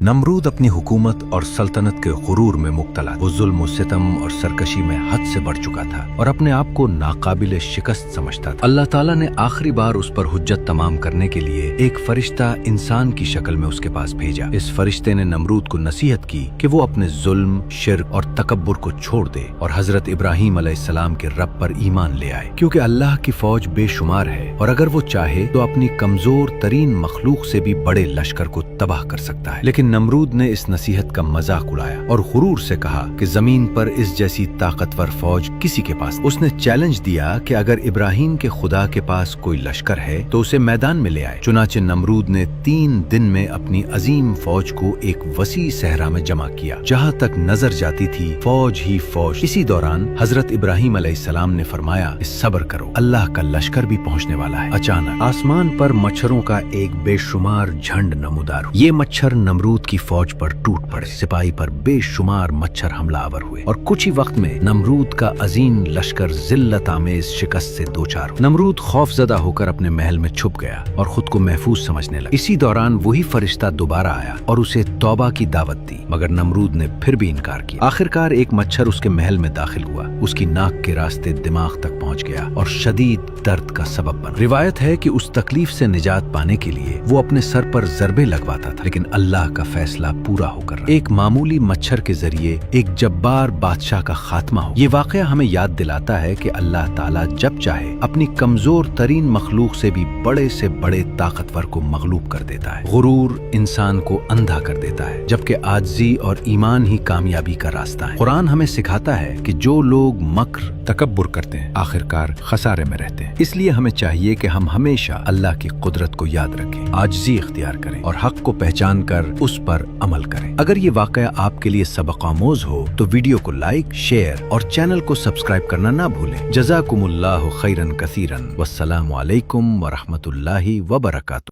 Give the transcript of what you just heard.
नमरूद अपनी हुकूमत और सल्तनत के गुरूर में मुब्तला। वो जुल्म सितम और सरकशी में हद से बढ़ चुका था और अपने आप को नाकाबिल शिकस्त समझता था। अल्लाह ताला ने आखिरी बार उस पर हुज्जत तमाम करने के लिए एक फरिश्ता इंसान की शक्ल में उसके पास भेजा। इस फरिश्ते ने नमरूद को नसीहत की कि वो अपने जुल्म, शिर्क और तकब्बुर को छोड़ दे और हजरत इब्राहीम अलैहिस्सलाम के रब पर ईमान ले आए, क्योंकि अल्लाह की फौज बेशुमार है और अगर वो चाहे तो अपनी कमजोर तरीन मखलूक से भी बड़े लश्कर को तबाह कर सकता है। लेकिन नमरूद ने इस नसीहत का मजाक उड़ाया और गुरूर से कहा कि जमीन पर इस जैसी ताकतवर फौज किसी के पास। उसने चैलेंज दिया कि अगर इब्राहीम के खुदा के पास कोई लश्कर है तो उसे मैदान में ले आए। चुनाचे नमरूद ने 3 दिन में अपनी अजीम फौज को एक वसी सहरा में जमा किया। जहाँ तक नजर जाती थी फौज ही फौज। इसी दौरान हजरत इब्राहीम अलैहिस्सलाम ने फरमाया, सब्र करो, अल्लाह का लश्कर भी पहुँचने वाला है। अचानक आसमान पर मच्छरों का एक बेशुमार झंड नमूदार हुआ। ये मच्छर नमरूद की फौज पर टूट पड़े। सिपाही पर बेशुमार मच्छर हमलावर हुए और कुछ ही वक्त में नमरूद का अजीम लश्कर जिल्लत आमेज शिकस्त से दोचार हुआ। नमरूद खौफजदा होकर अपने महल में छुप गया और खुद को महफूज समझने लगा। इसी दौरान वही फरिश्ता दोबारा आया और उसे तौबा की दावत दी, मगर नमरूद ने फिर भी इनकार किया। आखिरकार एक मच्छर उसके महल में दाखिल हुआ। उसकी नाक के रास्ते दिमाग तक पहुंच गया और शदीद दर्द का सबब बना। रिवायत है कि उस तकलीफ से निजात पाने के लिए वो अपने सर पर ज़रबे लगवाता था, लेकिन अल्लाह का फैसला पूरा होकर रहा। एक मामूली मच्छर के जरिए एक जब्बार बादशाह का खात्मा हो। ये वाकया हमें याद दिलाता है कि अल्लाह ताला जब चाहे अपनी कमजोर तरीन मखलूक से भी बड़े ताकतवर को मगलूब कर देता है। गुरूर इंसान को अंधा कर देता है, जबकि आजिज़ी और ईमान ही कामयाबी का रास्ता है। कुरान हमें सिखाता है कि जो लोग मक्र तकब्बुर करते हैं आखिरकार खसारे में रहते हैं। इसलिए हमें चाहिए कि हम हमेशा अल्लाह की कुदरत को याद रखें, आजिज़ी इख्तियार करें और हक को पहचान कर उस पर अमल करें। अगर ये वाकया आपके लिए सबक आमोज हो तो वीडियो को लाइक, शेयर और चैनल को सब्सक्राइब करना ना भूलें। जज़ाकुमुल्लाहु खैरन कसीरन। वस्सलामु अलैकुम व रहमतुल्लाहि व बरकातुहू।